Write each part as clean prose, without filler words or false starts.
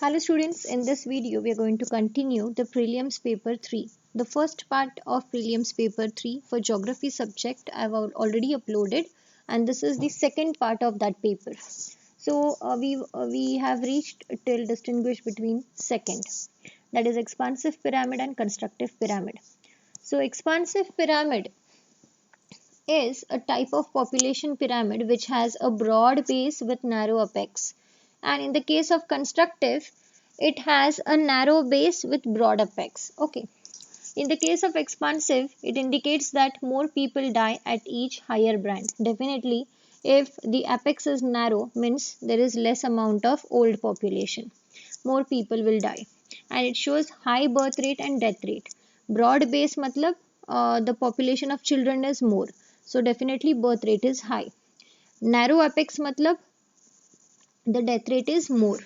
Hello students, in this video we are going to continue the prelims paper 3. The first part of prelims paper 3 for geography subject I have already uploaded, and this is the second part of that paper. So we have reached till distinguish between second, that is expansive pyramid and constructive pyramid. So expansive pyramid is a type of population pyramid which has a broad base with narrow apex, and in the case of constructive it has a narrow base with broad apex. Okay, in the case of expansive it indicates that more people die at each higher band. Definitely if the apex is narrow means there is less amount of old population, more people will die, and it shows high birth rate and death rate. Broad base matlab the population of children is more, so definitely birth rate is high. Narrow apex matlab the death rate is more,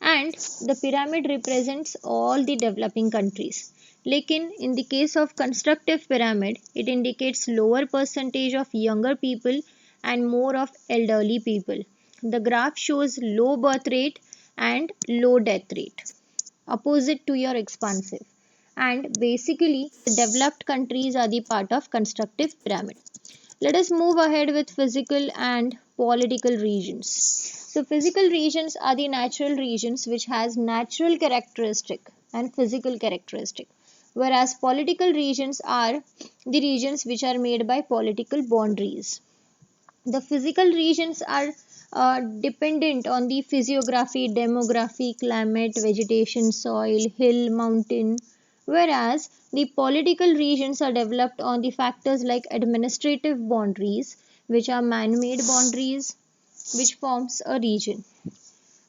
and the pyramid represents all the developing countries. Lekin in the case of constructive pyramid it indicates lower percentage of younger people and more of elderly people. The graph shows low birth rate and low death rate, opposite to your expansive, and basically the developed countries are the part of constructive pyramid. Let us move ahead with physical and political regions. So physical regions are the natural regions which has natural characteristic and physical characteristic, whereas political regions are the regions which are made by political boundaries. The physical regions are dependent on the physiography, demography, climate, vegetation, soil, hill, mountain, whereas the political regions are developed on the factors like administrative boundaries, which are man-made boundaries, which forms a region.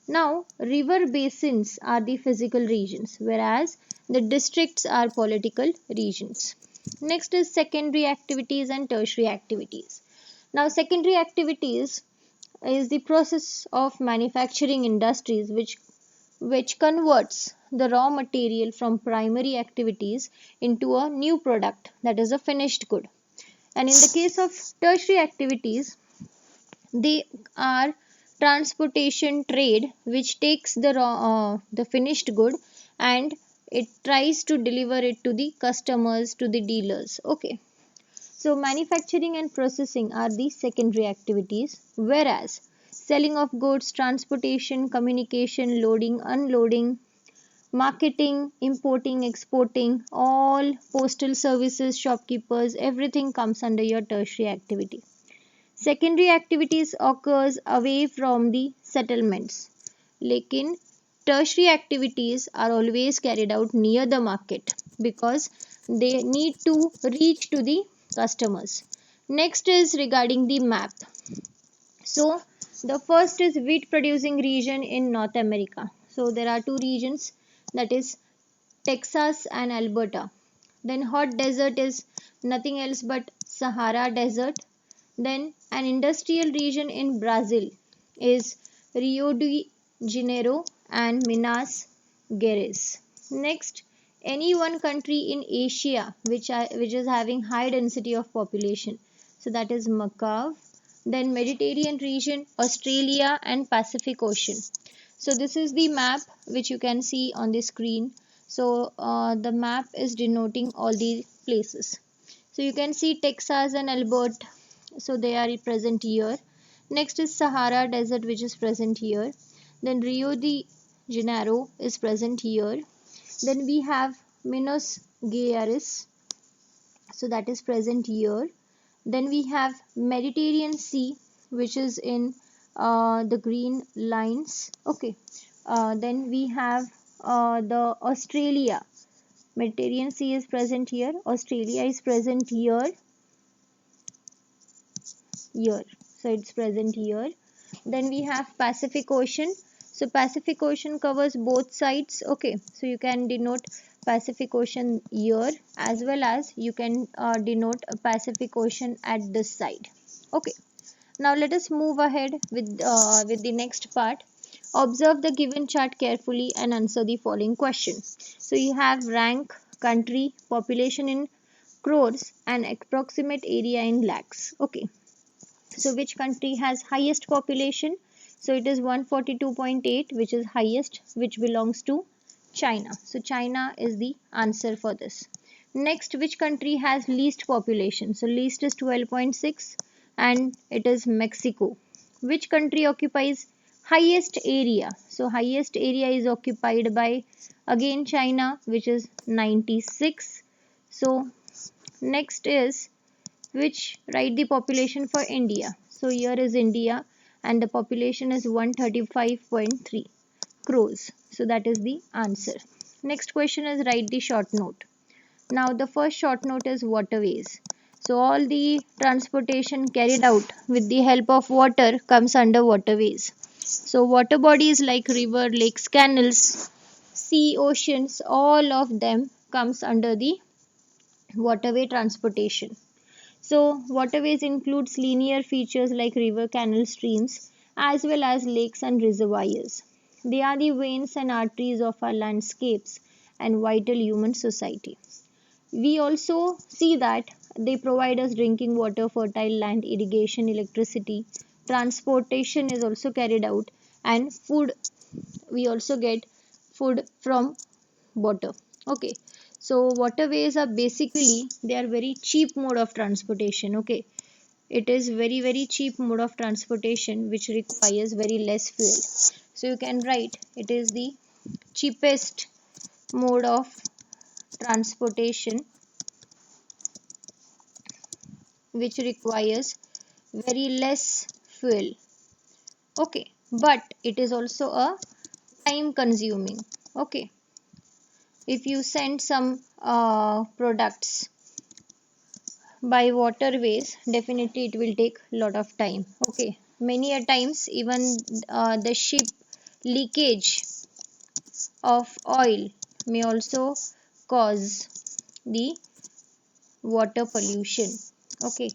Now, river basins are the physical regions, whereas the districts are political regions. Next is secondary activities and tertiary activities. Now, secondary activities is the process of manufacturing industries which converts the raw material from primary activities into a new product, that is a finished good. And in the case of tertiary activities, they are transportation trade which takes the finished good and it tries to deliver it to the customers, to the dealers. Okay, so manufacturing and processing are the secondary activities, whereas selling of goods, transportation, communication, loading, unloading, marketing, importing, exporting, all postal services, shopkeepers, everything comes under your tertiary activity. Secondary activities occurs away from the settlements. Lekin tertiary activities are always carried out near the market because they need to reach to the customers. Next is regarding the map. So the first is wheat producing region in North America. So there are two regions, that is Texas and Alberta. Then hot desert is nothing else but Sahara Desert. Then an industrial region in Brazil is Rio de Janeiro and Minas Gerais. Next, any one country in Asia which is having high density of population, so that is Macau. Then Mediterranean region, Australia and Pacific Ocean. So this is the map which you can see on the screen. So the map is denoting all the places. So you can see Texas and Alberta, so they are present here. Next is Sahara Desert which is present here. Then Rio de Janeiro is present here. Then we have Minas Gerais, so that is present here. Then we have Mediterranean Sea which is in the green lines. Okay, then we have the Australia. Mediterranean Sea is present here, Australia is present here, so it's present here. Then we have Pacific Ocean. So Pacific Ocean covers both sides. Okay, so you can denote Pacific Ocean here, as well as you can denote Pacific Ocean at this side. Okay, now let us move ahead with the next part. Observe the given chart carefully and answer the following question. So you have rank, country, population in crores and approximate area in lakhs. Okay, so which country has highest population? So it is 142.8, which is highest, which belongs to China. So China is the answer for this. Next, which country has least population? So least is 12.6 and it is Mexico. Which country occupies highest area? So highest area is occupied by again China, which is 96. So next is which write the population for India. So here is India and the population is 135.3 crores. So that is the answer. Next question is write the short note. Now the first short note is waterways. So all the transportation carried out with the help of water comes under waterways. So water bodies like river, lakes, canals, sea, oceans, all of them comes under the waterway transportation. So waterways includes linear features like river, canal, streams, as well as lakes and reservoirs. They are the veins and arteries of our landscapes and vital human society. We also see that they provide us drinking water, fertile land, irrigation, electricity, transportation is also carried out, and food. We also get food from water. Okay, so waterways are basically they are very cheap mode of transportation. Okay, it is very cheap mode of transportation which requires very less fuel. So you can write it is the cheapest mode of transportation which requires very less fuel. Okay, but it is also a time consuming. Okay, if you send some products by waterways, definitely it will take lot of time. Okay, many a times even the ship leakage of oil may also cause the water pollution. Okay,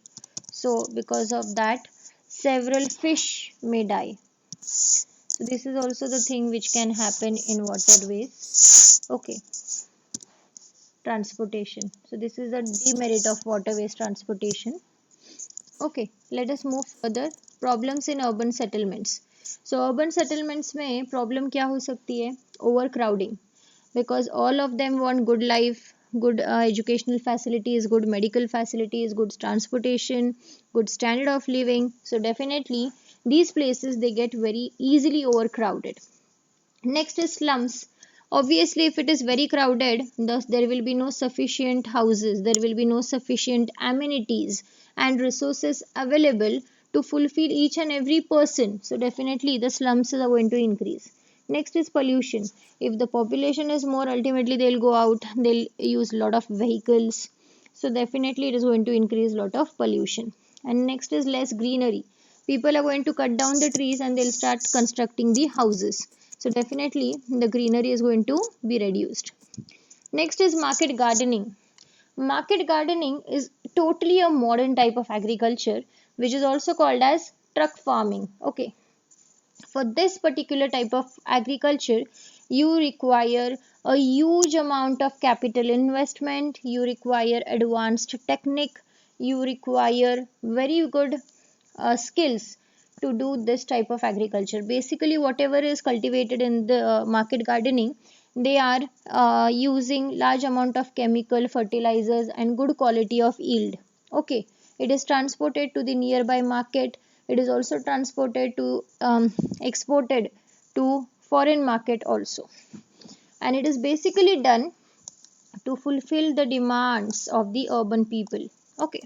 so because of that several fish may die. So this is also the thing which can happen in waterways. Okay, transportation. So this is the demerit of waterways transportation. Okay, let us move further. Problems in urban settlements. So urban settlements में problem क्या हो सकती है? Overcrowding, because all of them want good life, good educational facilities, good medical facilities, good transportation, good standard of living. So definitely these places they get very easily overcrowded. Next is slums. Obviously, if it is very crowded, thus there will be no sufficient houses, there will be no sufficient amenities and resources available to fulfill each and every person. So definitely the slums are going to increase. Next is pollution. If the population is more, ultimately they'll go out, they'll use a lot of vehicles. So definitely it is going to increase lot of pollution. And next is less greenery. People are going to cut down the trees and they'll start constructing the houses. So definitely the greenery is going to be reduced. Next is market gardening. Market gardening is totally a modern type of agriculture which is also called as truck farming. Okay, for this particular type of agriculture you require a huge amount of capital investment, you require advanced technique, you require very good skills to do this type of agriculture. Basically whatever is cultivated in the market gardening, they are using large amount of chemical fertilizers and good quality of yield. Okay, it is transported to the nearby market, it is also transported to exported to foreign market also, and it is basically done to fulfill the demands of the urban people. Okay,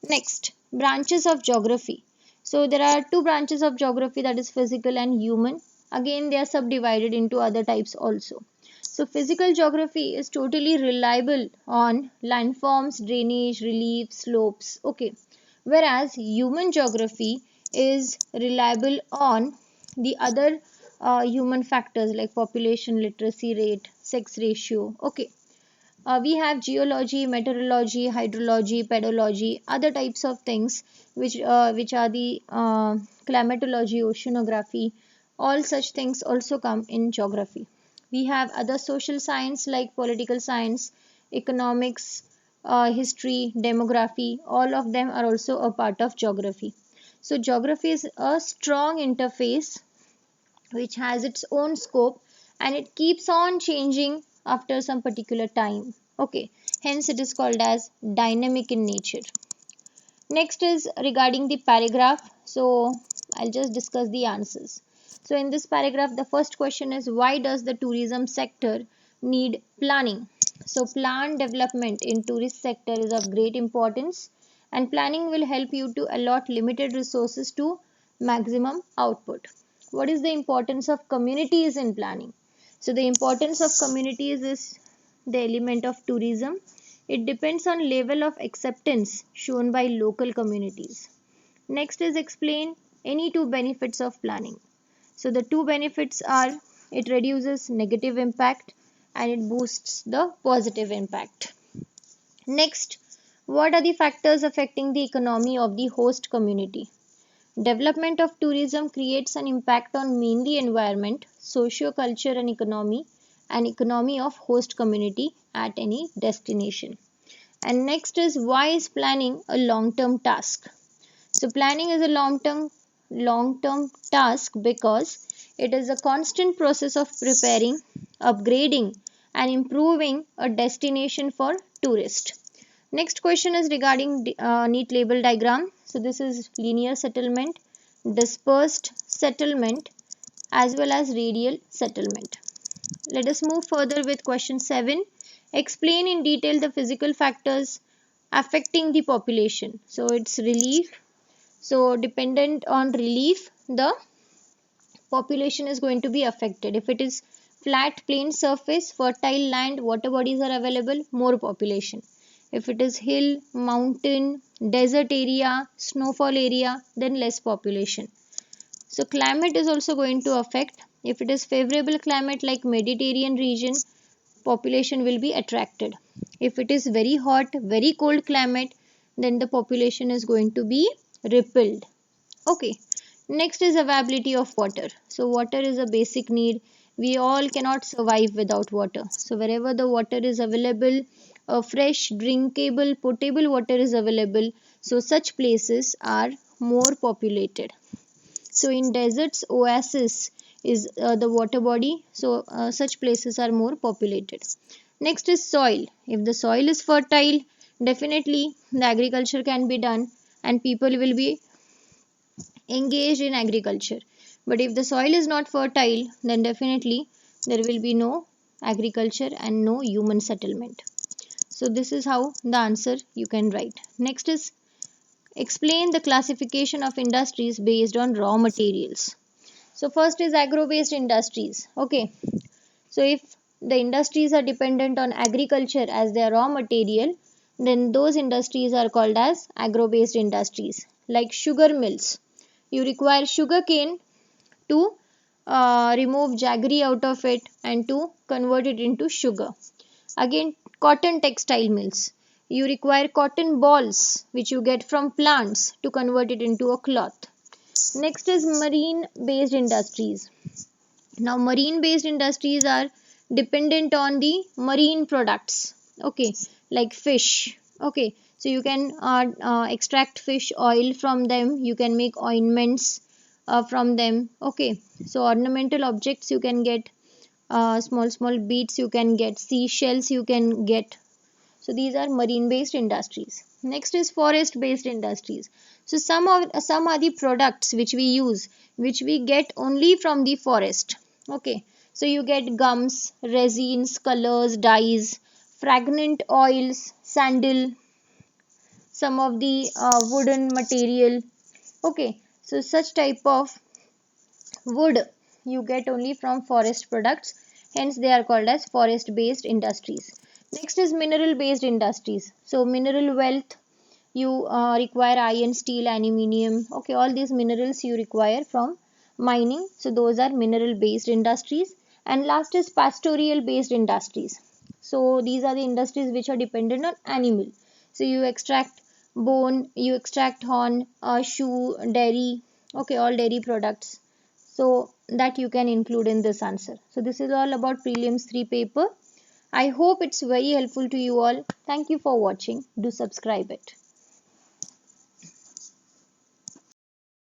next, branches of geography. So there are two branches of geography, that is physical and human. Again they are subdivided into other types also. So physical geography is totally reliable on landforms, drainage, relief, slopes. Okay, whereas human geography is reliable on the other human factors like population, literacy rate, sex ratio. Okay, we have geology, meteorology, hydrology, pedology, other types of things which are the climatology, oceanography. All such things also come in geography. We have other social science like political science, economics, history, demography. All of them are also a part of geography. So geography is a strong interface which has its own scope, and it keeps on changing after some particular time. Okay, hence it is called as dynamic in nature. Next is regarding the paragraph. So I'll just discuss the answers. So in this paragraph, the first question is, why does the tourism sector need planning? So planned development in tourist sector is of great importance, and planning will help you to allot limited resources to maximum output. What is the importance of communities in planning? So the importance of communities is the element of tourism. It depends on level of acceptance shown by local communities. Next is explain any two benefits of planning. So the two benefits are, it reduces negative impact and it boosts the positive impact. Next, what are the factors affecting the economy of the host community? Development of tourism creates an impact on mainly environment, socio-culture and economy of host community at any destination. And next is, why is planning a long-term task? So planning is a long-term task because it is a constant process of preparing, upgrading and improving a destination for tourists. Next question is regarding neat label diagram. So this is linear settlement, dispersed settlement as well as radial settlement. Let us move further with question 7. Explain in detail the physical factors affecting the population. So it's relief. So dependent on relief, the population is going to be affected. If it is flat plain surface, fertile land, water bodies are available, more population. If it is hill, mountain, desert area, snowfall area, then less population. So climate is also going to affect. If it is favorable climate like Mediterranean region, population will be attracted. If it is very hot, very cold climate, then the population is going to be repelled. Okay. Next is availability of water. So water is a basic need. We all cannot survive without water. So wherever the water is available, fresh, drinkable, potable water is available. So such places are more populated. So in deserts, oasis is the water body. So such places are more populated. Next is soil. If the soil is fertile, definitely the agriculture can be done and people will be engaged in agriculture. But if the soil is not fertile, then definitely there will be no agriculture and no human settlement. So this is how the answer you can write. Next is explain the classification of industries based on raw materials. So first is agro-based industries. Okay. So if the industries are dependent on agriculture as their raw material, then those industries are called as agro-based industries. Like sugar mills, you require sugar cane to remove jaggery out of it and to convert it into sugar. Again, cotton textile mills, you require cotton balls which you get from plants to convert it into a cloth. Next is marine based industries. Now marine based industries are dependent on the marine products, okay, like fish. Okay, so you can extract fish oil from them, you can make ointments from them. Okay, so ornamental objects you can get, small beads you can get, seashells you can get. So these are marine based industries. Next is forest based industries. So some are the products which we use, which we get only from the forest. Okay, so you get gums, resins, colors, dyes, fragrant oils, sandal, some of the wooden material. Okay, so such type of wood you get only from forest products, hence they are called as forest based industries. Next is mineral based industries. So mineral wealth, you require iron, steel, aluminium. Okay, all these minerals you require from mining, so those are mineral based industries. And last is pastoral based industries. So these are the industries which are dependent on animal. So you extract bone, you extract horn, shoe, dairy. Okay, all dairy products, so that you can include in this answer. So this is all about prelims 3 paper. I hope it's very helpful to you all. Thank you for watching. Do subscribe it.